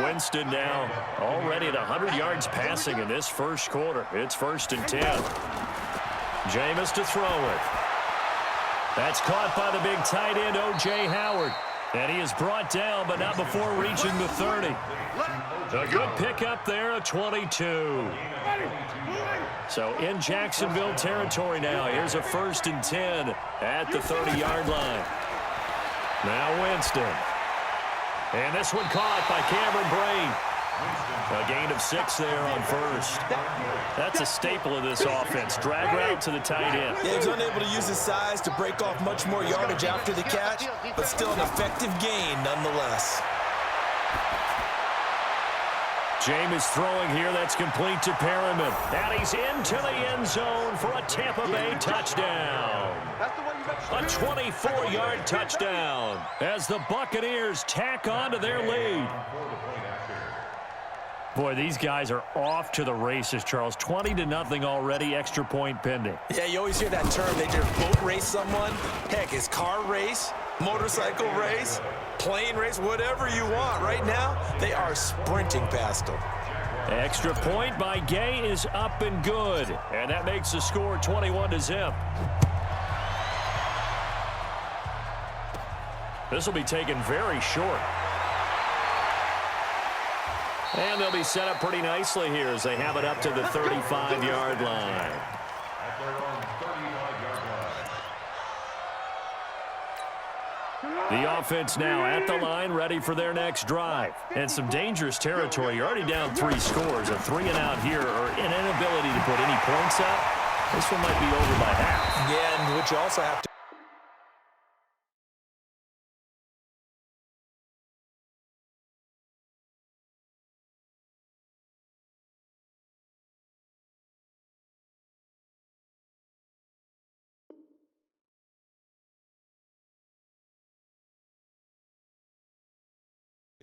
Winston now already at 100 yards passing in this first quarter. It's 1st and 10. Jameis to throw it. That's caught by the big tight end, O.J. Howard. And he is brought down, but not before reaching the 30. A good pickup there, a 22. So in Jacksonville territory now. Here's a 1st and 10 at the 30-yard line. Now Winston. And this one caught by Cameron Brain. A gain of 6 there on 1st. That's a staple of this offense. Drag route to the tight end. Yeah, he's unable to use his size to break off much more yardage after the catch, but still an effective gain nonetheless. Jameis throwing here. That's complete to Perriman. And he's into the end zone for a Tampa Bay touchdown. A 24-yard touchdown as the Buccaneers tack on to their lead. Boy, these guys are off to the races, Charles. 20-0 already, extra point pending. Yeah, you always hear that term. They just boat race someone. Heck, it's car race, motorcycle race, plane race, whatever you want. Right now, they are sprinting past them. Extra point by Gay is up and good. And that makes the score 21-0. This will be taken very short. And they'll be set up pretty nicely here as they have it up to the 35-yard line. The offense now at the line, ready for their next drive. And some dangerous territory. You're already down 3 scores. A 3-and-out here, or an inability to put any points up. This one might be over by half. Yeah, and which you also have to.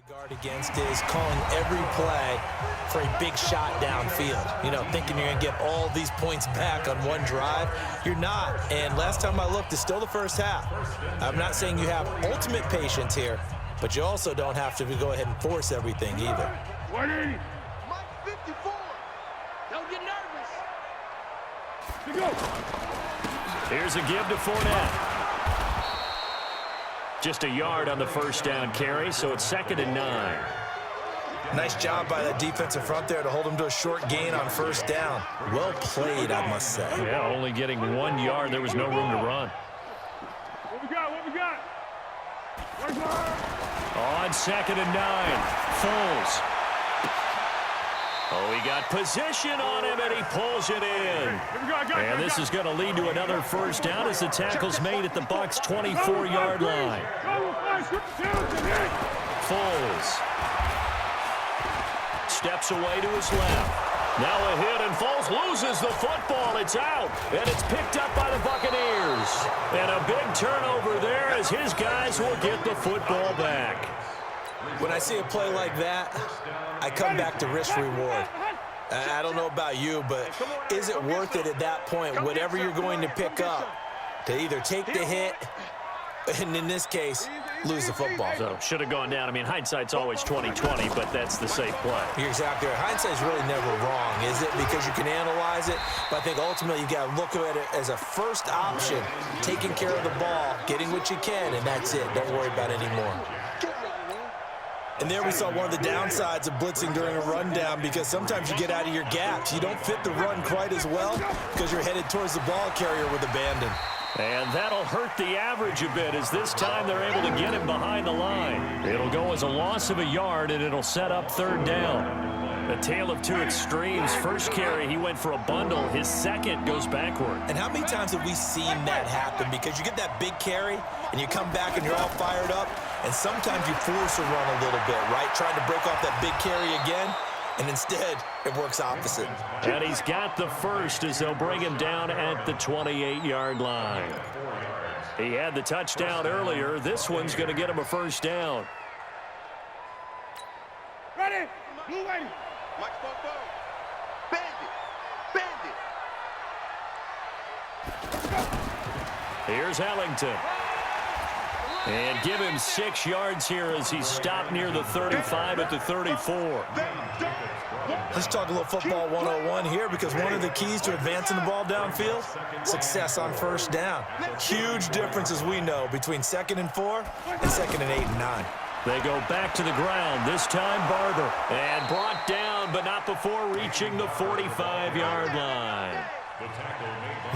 Guard against is calling every play for a big shot downfield. You know, thinking you're going to get all these points back on one drive. You're not. And last time I looked, it's still the first half. I'm not saying you have ultimate patience here, but you also don't have to go ahead and force everything either. 180. Mike 54. Don't get nervous. Go. Here's a give to Fournette. Just a yard on the first down carry, so it's 2nd and 9. Nice job by the defensive front there to hold him to a short gain on first down. Well played, I must say. Yeah, only getting 1 yard. There was no room to run. What we got? What we got? On 2nd and 9, Foles. Oh, he got position on him, and he pulls it in. And this is going to lead to another first down as the tackle's made at the Bucs' 24-yard line. Foles steps away to his left. Now a hit, and Foles loses the football. It's out, and it's picked up by the Buccaneers. And a big turnover there as his guys will get the football back. When I see a play like that, I come back to risk-reward. I don't know about you, but is it worth it at that point, whatever you're going to pick up, to either take the hit, and in this case, lose the football? So, should have gone down. I mean, hindsight's always 20/20, but that's the safe play. You're exactly right. Hindsight's really never wrong, is it? Because you can analyze it, but I think ultimately you got to look at it as a first option, taking care of the ball, getting what you can, and that's it. Don't worry about it anymore. And there we saw one of the downsides of blitzing during a rundown, because sometimes you get out of your gaps. You don't fit the run quite as well because you're headed towards the ball carrier with abandon. And that'll hurt the average a bit, as this time they're able to get him behind the line. It'll go as a loss of a yard, and it'll set up 3rd down. A tale of two extremes. First carry, he went for a bundle. His second goes backward. And how many times have we seen that happen? Because you get that big carry, and you come back and you're all fired up, and sometimes you force a run a little bit, right? Trying to break off that big carry again, and instead it works opposite. And he's got the first as they'll bring him down at the 28-yard line. He had the touchdown earlier. This one's going to get him a first down. Ready? Blue lady. Mike Popo. Bandit. Bandit. Here's Ellington. And give him 6 yards here as he stopped near the 35 at the 34. Let's talk a little football 101 here, because one of the keys to advancing the ball downfield, success on first down. Huge difference, as we know, between 2nd and 4 and 2nd and 8 and 9. They go back to the ground, this time Barber. And brought down, but not before reaching the 45-yard line.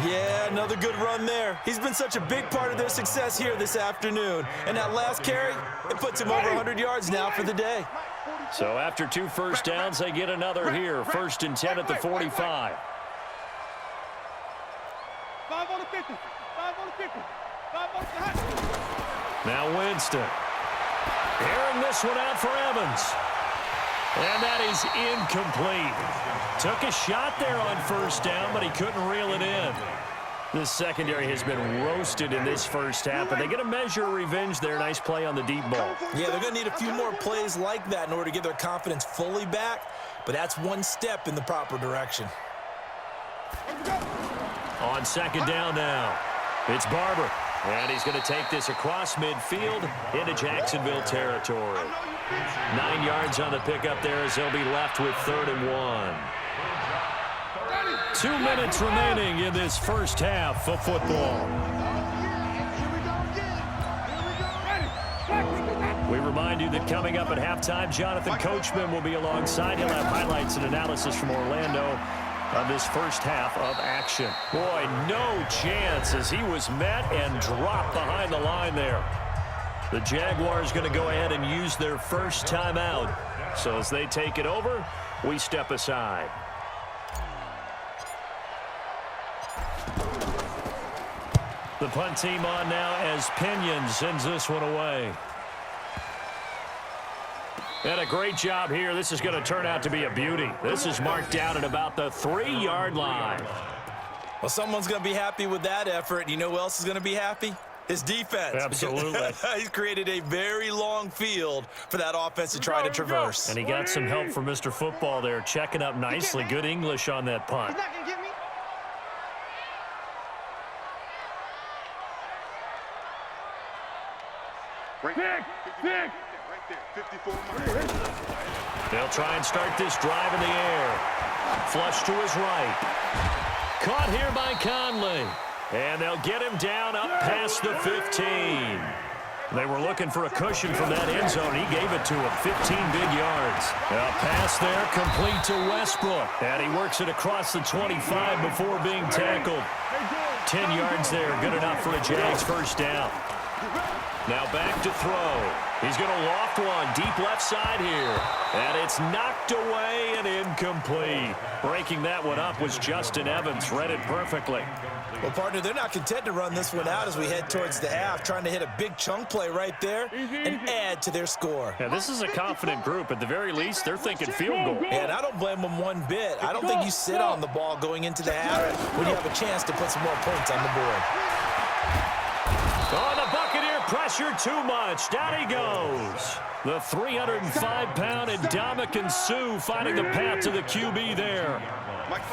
Yeah, another good run there. He's been such a big part of their success here this afternoon. And that last carry, it puts him over 100 yards now for the day. So after 2 first downs, they get another here. 1st and 10 at the 45. 5 on the 50. 5 on the 50. 5 on the 50. Now Winston. Airing this one out for Evans. And that is incomplete. Took a shot there on first down, but he couldn't reel it in. This secondary has been roasted in this first half, but they get a measure of revenge there. Nice play on the deep ball. Yeah, they're going to need a few more plays like that in order to get their confidence fully back, but that's one step in the proper direction. On 2nd down now, it's Barber. And he's going to take this across midfield into Jacksonville territory. 9 yards on the pickup there as they'll be left with 3rd and 1. 2 minutes remaining in this first half of football. We remind you that coming up at halftime, Jonathan Coachman will be alongside. He'll have highlights and analysis from Orlando of this first half of action. Boy, no chance as he was met and dropped behind the line there. The Jaguars going to go ahead and use their first timeout. So as they take it over, we step aside. The punt team on now as Pinion sends this one away. And a great job here. This is going to turn out to be a beauty. This is marked down at about the 3-yard line. Well, someone's going to be happy with that effort. You know who else is going to be happy? His defense. Absolutely. He's created a very long field for that offense to try to traverse. And he got some help from Mr. Football there, checking up nicely. Good English on that punt. Big. They'll try and start this drive in the air. Flush to his right. Caught here by Conley. And they'll get him down up past the 15. They were looking for a cushion from that end zone. He gave it to him. 15 big yards. A pass there complete to Westbrook. And he works it across the 25 before being tackled. 10 yards there. Good enough for a Jags first down. Now back to throw. He's going to loft one deep left side here. And it's knocked away and incomplete. Breaking that one up was Justin Evans. Read it perfectly. Well, partner, they're not content to run this one out as we head towards the half, trying to hit a big chunk play right there and add to their score. Yeah, this is a confident group. At the very least, they're thinking field goal. Yeah, and I don't blame them one bit. I don't think you sit on the ball going into the half when you have a chance to put some more points on the board. Oh, the Buccaneer pressure too much. Down he goes. The 305-pound Ndamukong Suh finding the path to the QB there.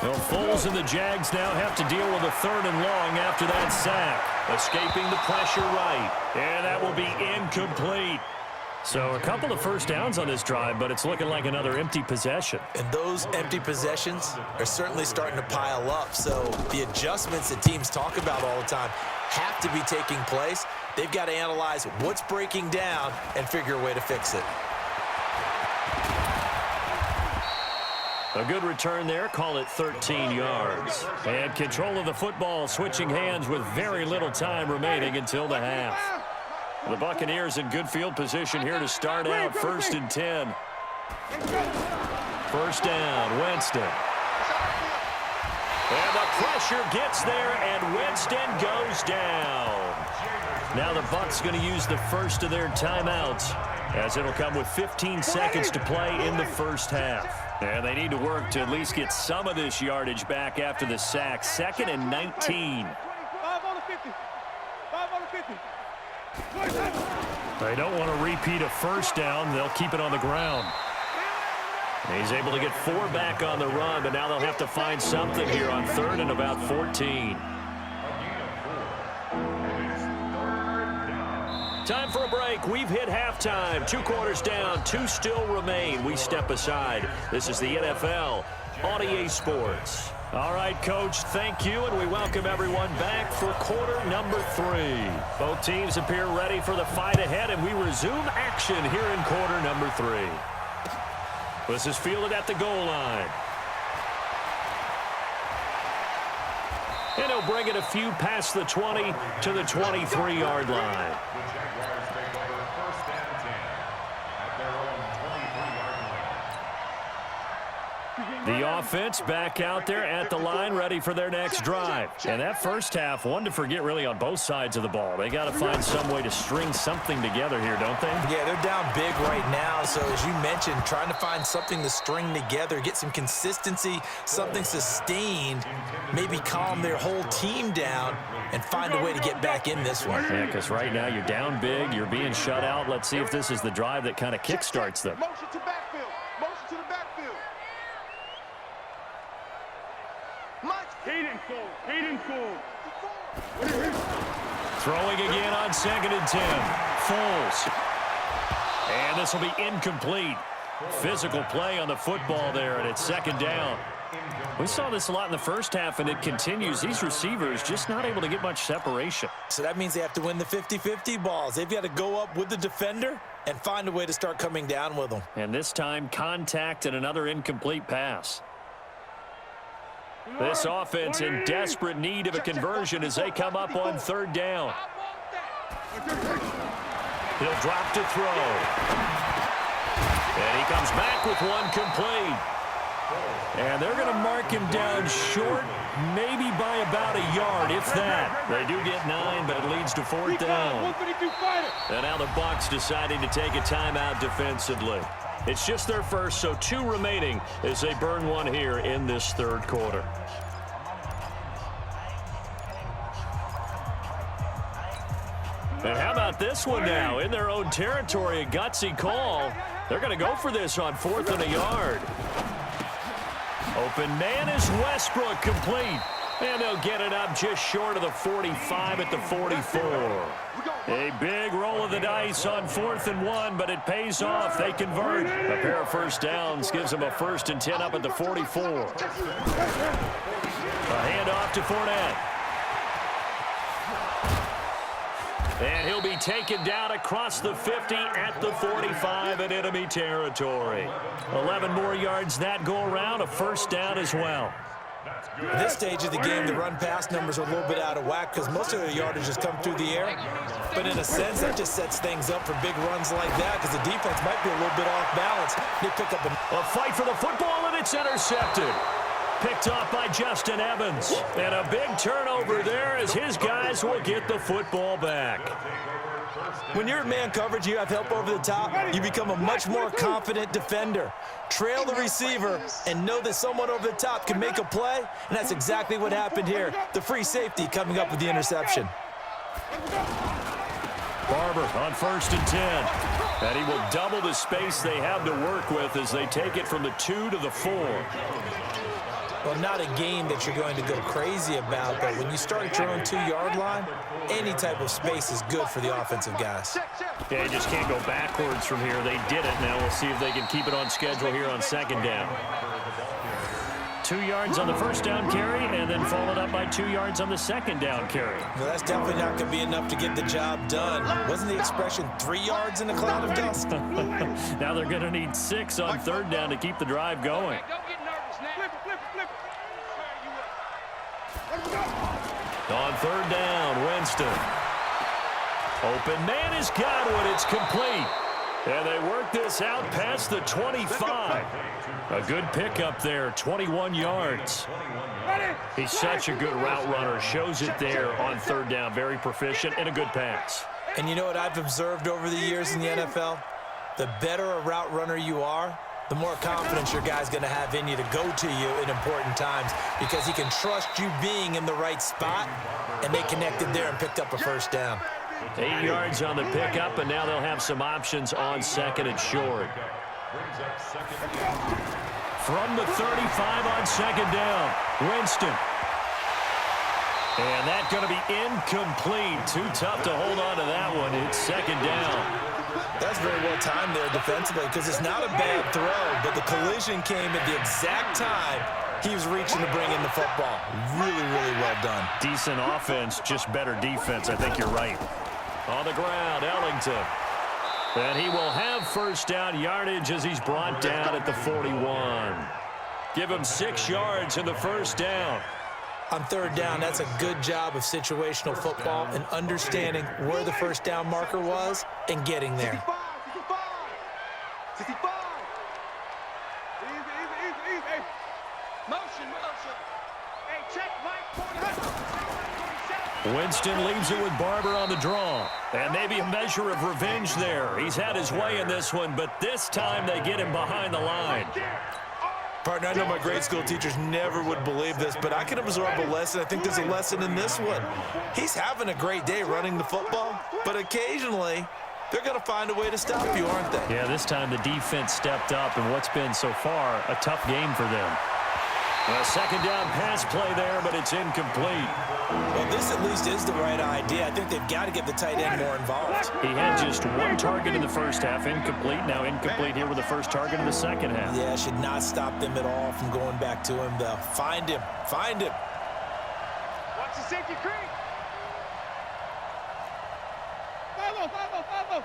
Well, Foles and the Jags now have to deal with a 3rd and long after that sack. Escaping the pressure right. And that will be incomplete. So a couple of first downs on this drive, but it's looking like another empty possession. And those empty possessions are certainly starting to pile up. So the adjustments that teams talk about all the time have to be taking place. They've got to analyze what's breaking down and figure a way to fix it. A good return there, call it 13 yards. And control of the football, switching hands with very little time remaining until the half. The Buccaneers in good field position here to start out. 1st and 10. First down, Winston. And the pressure gets there, and Winston goes down. Now the Bucs going to use the first of their timeouts, as it'll come with 15 seconds to play in the first half. And they need to work to at least get some of this yardage back after the sack. 2nd and 19. 5 on the 50. 5 on the 50. They don't want to repeat a first down. They'll keep it on the ground. And he's able to get 4 back on the run, but now they'll have to find something here on 3rd and about 14. Time for a break. We've hit halftime. 2 quarters down. 2 still remain. We step aside. This is the NFL on EA Sports. All right, Coach, thank you, and we welcome everyone back for quarter number 3. Both teams appear ready for the fight ahead, and we resume action here in quarter number 3. This is fielded at the goal line. And he'll bring it a few past the 20 to the 23-yard line. The offense back out there at the line, ready for their next drive. And that first half, one to forget really on both sides of the ball. They got to find some way to string something together here, don't they? Yeah, they're down big right now. So as you mentioned, trying to find something to string together, get some consistency, something sustained, maybe calm their whole team down and find a way to get back in this one. Yeah, because right now you're down big, you're being shut out. Let's see if this is the drive that kind of kickstarts them. Motion to backfield. Motion to the backfield. Hayden Cole. Throwing again on 2nd and 10. Foles. And this will be incomplete. Physical play on the football there, and it's 2nd down. We saw this a lot in the first half, and it continues. These receivers just not able to get much separation. So that means they have to win the 50-50 balls. They've got to go up with the defender and find a way to start coming down with them. And this time, contact and another incomplete pass. This offense in desperate need of a conversion as they come up on 3rd down. He'll drop to throw. And he comes back with one complete. And they're going to mark him down short, maybe by about a yard, if that. They do get 9, but it leads to 4th down. And now the Bucs deciding to take a timeout defensively. It's just their first, so 2 remaining as they burn one here in this 3rd quarter. And how about this one now? In their own territory, a gutsy call. They're going to go for this on 4th and a yard. Open man is Westbrook, complete. And they'll get it up just short of the 45 at the 44. A big roll of the dice on 4th and 1, but it pays off. They convert. A pair of first downs gives them a 1st and 10 up at the 44. A handoff to Fournette. And he'll be taken down across the 50 at the 45 in enemy territory. 11 more yards that go around, a 1st down as well. At this stage of the game, the run-pass numbers are a little bit out of whack because most of their yardage has come through the air. But in a sense, that just sets things up for big runs like that because the defense might be a little bit off balance. They pick up a fight for the football, and it's intercepted. Picked off by Justin Evans. And a big turnover there as his guys will get the football back. When you're in man coverage, you have help over the top, you become a much more confident defender. Trail the receiver and know that someone over the top can make a play, and that's exactly what happened here. The free safety coming up with the interception. Barber on 1st and 10. And he will double the space they have to work with as they take it from the 2 to the 4. Well, not a game that you're going to go crazy about, but when you start at your own 2-yard line, any type of space is good for the offensive guys. Yeah, you just can't go backwards from here. They did it. Now we'll see if they can keep it on schedule here on 2nd down. 2 yards on the 1st down carry, and then followed up by 2 yards on the 2nd down carry. Well, that's definitely not going to be enough to get the job done. Wasn't the expression 3 yards in a cloud of dust? Now they're going to need 6 on 3rd down to keep the drive going. On 3rd down, Winston. Open man is Godwin. It's complete. And they work this out past the 25. A good pickup there, 21 yards. He's such a good route runner. Shows it there on 3rd down. Very proficient and a good pass. And you know what I've observed over the years in the NFL? The better a route runner you are, the more confidence your guy's going to have in you to go to you in important times because he can trust you being in the right spot, and they connected there and picked up a 1st down. 8 yards on the pickup, and now they'll have some options on 2nd and short. From the 35 on 2nd down, Winston. And that's going to be incomplete. Too tough to hold on to that one. It's second down. That's very well timed there defensively because it's not a bad throw, but the collision came at the exact time he was reaching to bring in the football. Really, really well done. Decent offense, just better defense. I think you're right. On the ground, Ellington. And he will have first down yardage as he's brought down at the 41. Give him 6 yards in the first down. On third down, that's a good job of situational football and understanding where the first down marker was and getting there. 65. Easy. Hey. Motion. Hey, check right corner. Winston leaves it with Barber on the draw. And maybe a measure of revenge there. He's had his way in this one, but this time they get him behind the line. Partner, I know my grade school teachers never would believe this, but I can absorb a lesson. I think there's a lesson in this one. He's having a great day running the football, but occasionally they're going to find a way to stop you, aren't they? Yeah, this time the defense stepped up in what's been so far a tough game for them. A second down pass play there, but it's incomplete. Well, this at least is the right idea. I think they've got to get the tight end more involved. He had just 1 target in the first half, incomplete. Now incomplete here with the first target in the second half. Yeah, should not stop them at all from going back to him, though. Find him. Watch the safety creep. 5-0.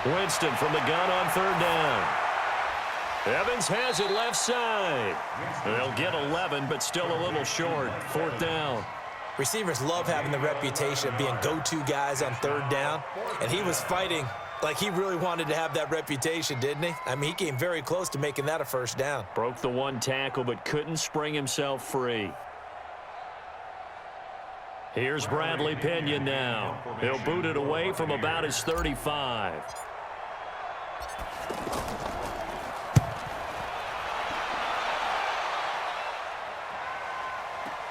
Winston from the gun on third down. Evans has it left side. They'll get 11, but still a little short. Fourth down. Receivers love having the reputation of being go-to guys on third down, and he was fighting like he really wanted to have that reputation, didn't he? I mean, he came very close to making that a first down. Broke the 1 tackle, but couldn't spring himself free. Here's Bradley Pinion now. He'll boot it away from about his 35.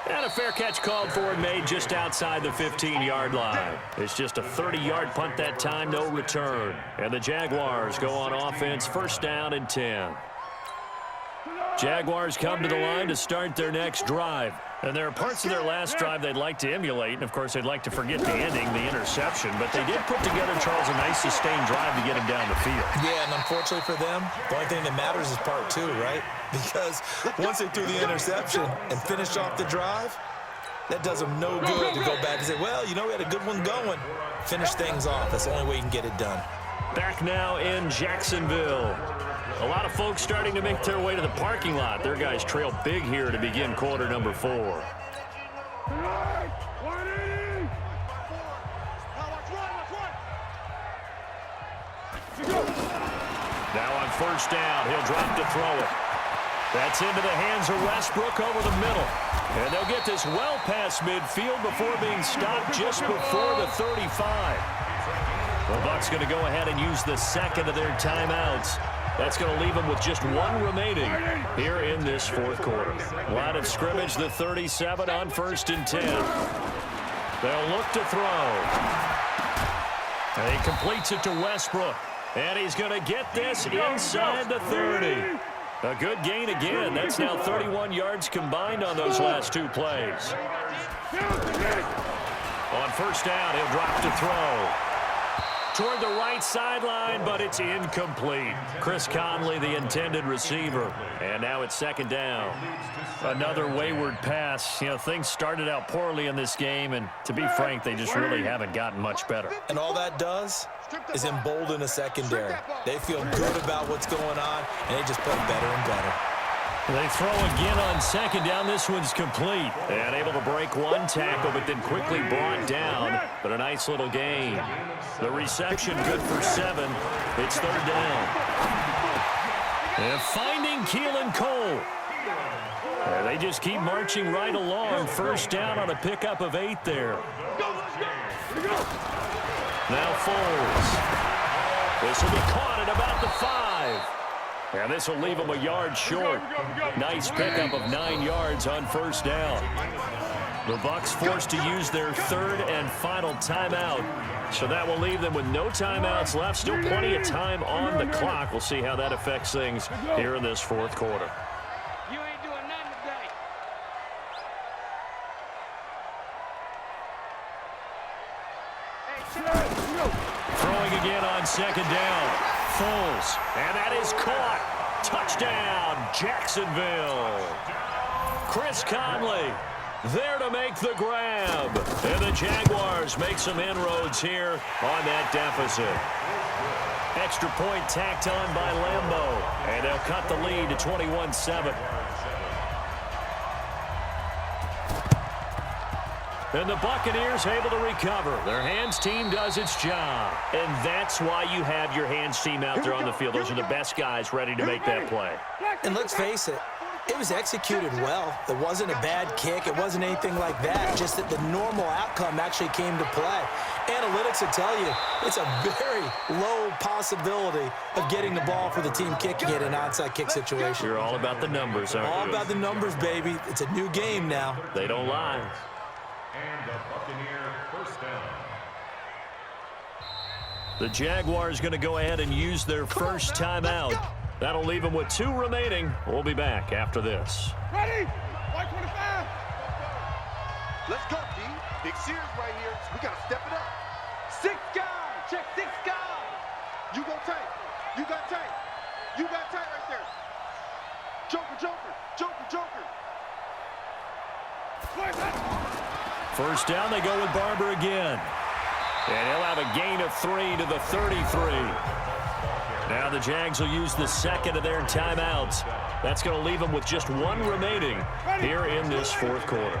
And a fair catch called for and made just outside the 15-yard line. It's just a 30-yard punt that time, no return. And the Jaguars go on offense, first down and 10. Jaguars come to the line to start their next drive. And there are parts of their last drive they'd like to emulate. And, of course, they'd like to forget the ending, the interception. But they did put together, Charles, a nice sustained drive to get him down the field. Yeah, and unfortunately for them, the only thing that matters is part 2, right? Because once they threw the interception and finished off the drive, that does them no good to go back and say, well, you know, we had a good one going. Finish things off. That's the only way you can get it done. Back now in Jacksonville. A lot of folks starting to make their way to the parking lot. Their guys trail big here to begin quarter number 4. Now on first down, he'll drop to throw it. That's into the hands of Westbrook over the middle. And they'll get this well past midfield before being stopped just before the 35. The Bucs going to go ahead and use the second of their timeouts. That's going to leave them with just 1 remaining here in this fourth quarter. Line of scrimmage, the 37 on first and 10. They'll look to throw. And he completes it to Westbrook. And he's going to get this inside the 30. A good gain again. That's now 31 yards combined on those last 2 plays. On first down, he'll drop to throw. Toward the right sideline, but it's incomplete. Chris Conley, the intended receiver. And now it's second down. Another wayward pass. You know, things started out poorly in this game, and to be frank, they just really haven't gotten much better. And all that does is embolden a secondary. They feel good about what's going on, and they just play better and better. They throw again on second down. This one's complete. And able to break 1 tackle, but then quickly brought down. But a nice little gain. The reception good for 7. It's third down. And finding Keelan Cole. And they just keep marching right along. First down on a pickup of 8 there. Now Foles. This will be caught at about the 5. And this will leave them a yard short. Nice pickup of 9 yards on first down. The Bucs forced to use their 3rd and final timeout. So that will leave them with no timeouts left. Still plenty of time on the clock. We'll see how that affects things here in this fourth quarter. You ain't doing nothing today. on second down. Foles, and that is caught. Touchdown, Jacksonville. Chris Conley there to make the grab. And the Jaguars make some inroads here on that deficit. Extra point tacked on by Lambeau. And they'll cut the lead to 21-7. And the Buccaneers able to recover. Their hands team does its job. And that's why you have your hands team out there on the field. Those are the best guys ready to make that play. And let's face it, it was executed well. It wasn't a bad kick. It wasn't anything like that. Just that the normal outcome actually came to play. Analytics will tell you it's a very low possibility of getting the ball for the team kicking it in an onside kick situation. You're all about the numbers, aren't you? All about the numbers, baby. It's a new game now. They don't lie. And the Buccaneer first down. The Jaguars going to go ahead and use their first timeout. That'll leave them with 2 remaining. We'll be back after this. Ready? White 25. Let's go, D. Big Sears right here. We got to step it up. 6 guys. Check 6 guys. You go tight. You got tight. You got tight right there. Joker, Joker. Joker, Joker. First down, they go with Barber again. And he'll have a gain of 3 to the 33. Now the Jags will use the second of their timeouts. That's going to leave them with just 1 remaining here in this fourth quarter.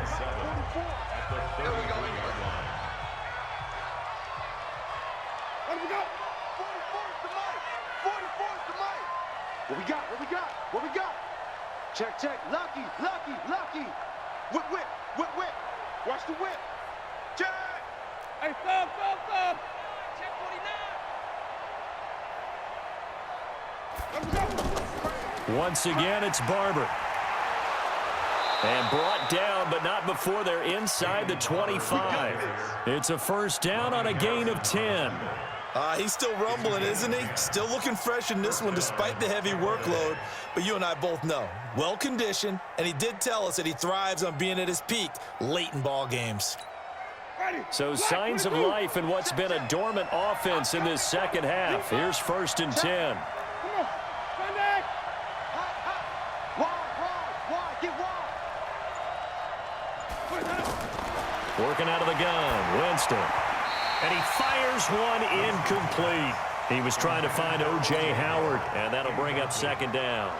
What we got? What we got? What we got? Check, check. Lucky, lucky, lucky. Whip, whip, whip, whip. Watch the whip. Check. Hey, stop, stop, stop. Check 49. Once again, it's Barber. And brought down, but not before they're inside the 25. It's a first down on a gain of 10. He's still rumbling, isn't he? Still looking fresh in this one despite the heavy workload. But you and I both know, well-conditioned, and he did tell us that he thrives on being at his peak late in ball games. So signs of life in what's been a dormant offense in this second half. Here's first and 10. Come on. Run back. Wide, get wide. Working out of the gun, Winston. And he fires one incomplete. He was trying to find O.J. Howard, and that'll bring up second down.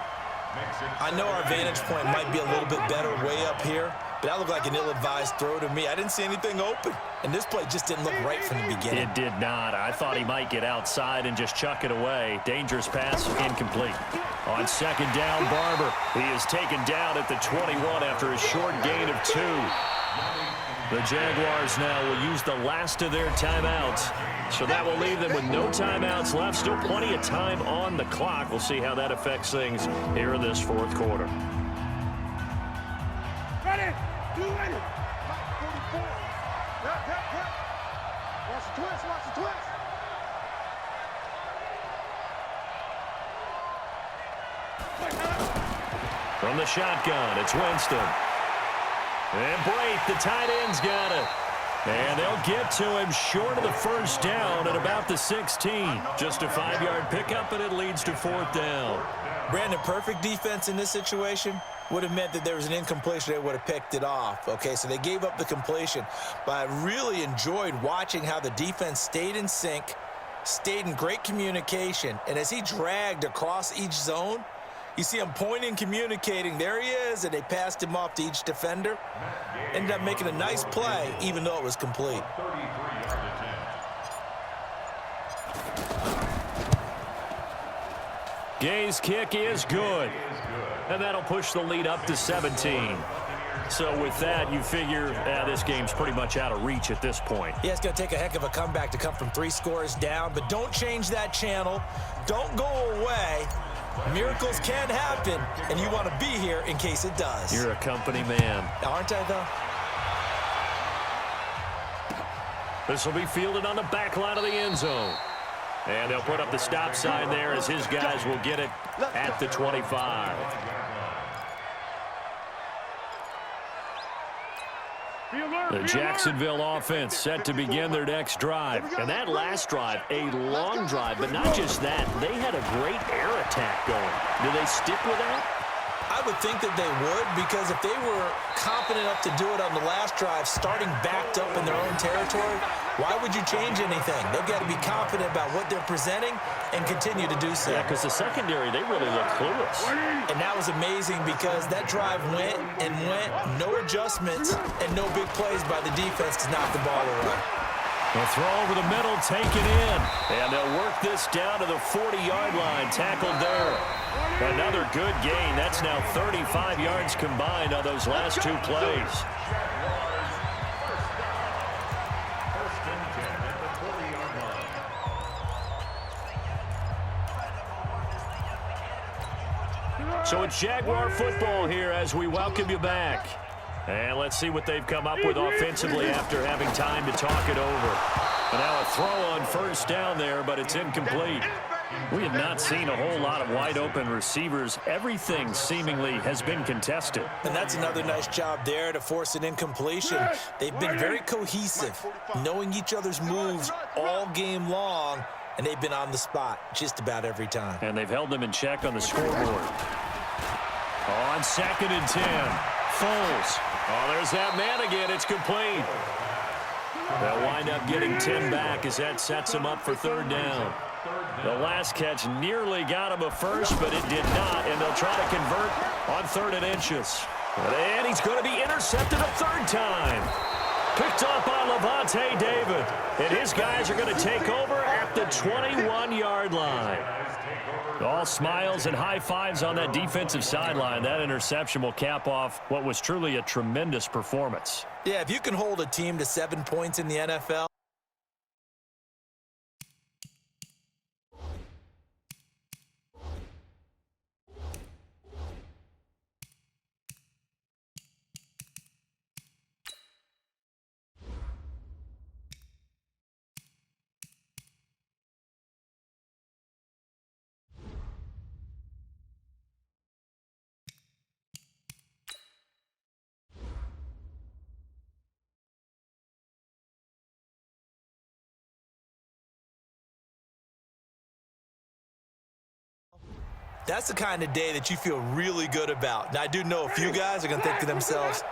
I know our vantage point might be a little bit better way up here, but that looked like an ill-advised throw to me. I didn't see anything open, and this play just didn't look right from the beginning. It did not. I thought he might get outside and just chuck it away. Dangerous pass, incomplete. On second down, Barber. He is taken down at the 21 after a short gain of 2. The Jaguars now will use the last of their timeouts. So that will leave them with no timeouts left. Still plenty of time on the clock. We'll see how that affects things here in this fourth quarter. Ready? You ready? 44. Watch the twist, watch the twist. From the shotgun, it's Winston. And Brate, the tight end's got it. And they'll get to him short of the first down at about the 16. Just a 5-yard pickup, and it leads to fourth down. Brandon, perfect defense in this situation would have meant that there was an incompletion. They would have picked it off. Okay, so they gave up the completion. But I really enjoyed watching how the defense stayed in sync, stayed in great communication. And as he dragged across each zone, you see him pointing, communicating. There he is, and they passed him off to each defender. Ended up making a nice play, even though it was complete. Gay's kick is good. And that'll push the lead up to 17. So with that, you figure this game's pretty much out of reach at this point. Yeah, it's going to take a heck of a comeback to come from 3 scores down, but don't change that channel. Don't go away. Miracles can happen, and you want to be here in case it does. You're a company man. Aren't I, though? This will be fielded on the back line of the end zone. And they'll put up the stop sign there as his guys will get it at the 25. Field goal. The Jacksonville offense set to begin their next drive. And that last drive, a long drive, but not just that. They had a great air attack going. Do they stick with that? I would think that they would, because if they were competent enough to do it on the last drive, starting backed up in their own territory, why would you change anything? They've got to be confident about what they're presenting and continue to do so. Yeah, because the secondary, they really look clueless. And that was amazing because that drive went and went, no adjustments, and no big plays by the defense to knock the ball away. The throw over the middle, taken in. And they'll work this down to the 40-yard line, tackled there. Another good gain. That's now 35 yards combined on those last two plays. So it's Jaguar football here as we welcome you back. And let's see what they've come up with offensively after having time to talk it over. And now a throw on first down there, but it's incomplete. We have not seen a whole lot of wide-open receivers. Everything seemingly has been contested. And that's another nice job there to force an incompletion. They've been very cohesive, knowing each other's moves all game long, and they've been on the spot just about every time. And they've held them in check on the scoreboard. On 2nd and 10, Foles. Oh, there's that man again. It's complete. They'll wind up getting 10 back as that sets them up for 3rd down. The last catch nearly got him a first, but it did not, and they'll try to convert on 3rd and inches. And he's going to be intercepted a 3rd time. Picked off by Levante David, and his guys are going to take over at the 21-yard line. All smiles and high fives on that defensive sideline. That interception will cap off what was truly a tremendous performance. Yeah, if you can hold a team to 7 points in the NFL, that's the kind of day that you feel really good about. Now, I do know a few guys are going to think to themselves,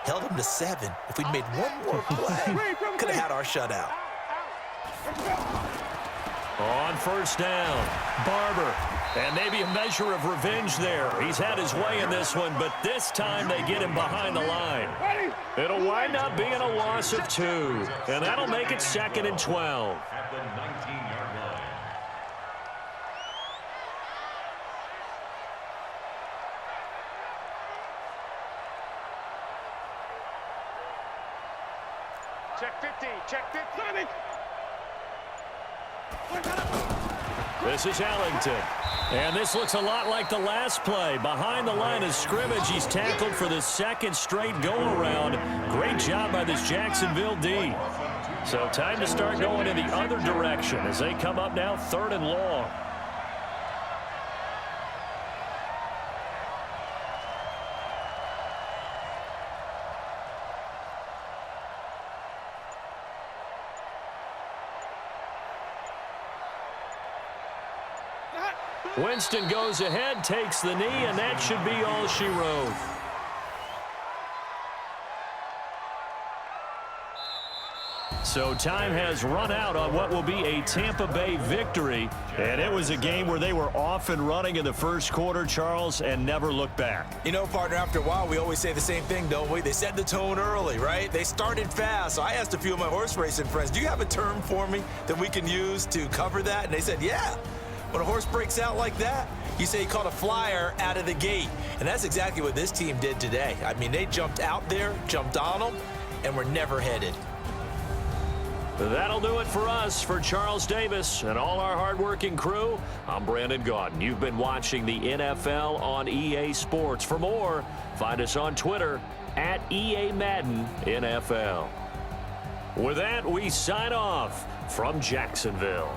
held them to 7. If we'd made one more play, could have had our shutout. On first down, Barber. And maybe a measure of revenge there. He's had his way in this one, but this time they get him behind the line. It'll wind up being a loss of 2, and that'll make it 2nd and 12. At the 19-yard line. Check 50. Check 50. This is Ellington. And this looks a lot like the last play. Behind the line of scrimmage, he's tackled for the 2nd straight go-around. Great job by this Jacksonville D. So time to start going in the other direction as they come up now 3rd and long. Winston goes ahead, takes the knee, and that should be all she wrote. So time has run out on what will be a Tampa Bay victory. And it was a game where they were off and running in the first quarter, Charles, and never looked back. You know, partner, after a while, we always say the same thing, don't we? They set the tone early, right? They started fast. So I asked a few of my horse racing friends, do you have a term for me that we can use to cover that? And they said, yeah. When a horse breaks out like that, you say he caught a flyer out of the gate. And that's exactly what this team did today. I mean, they jumped out there, jumped on them, and were never headed. That'll do it for us. For Charles Davis and all our hardworking crew, I'm Brandon Gaudin. You've been watching the NFL on EA Sports. For more, find us on Twitter at EA Madden NFL. With that, we sign off from Jacksonville.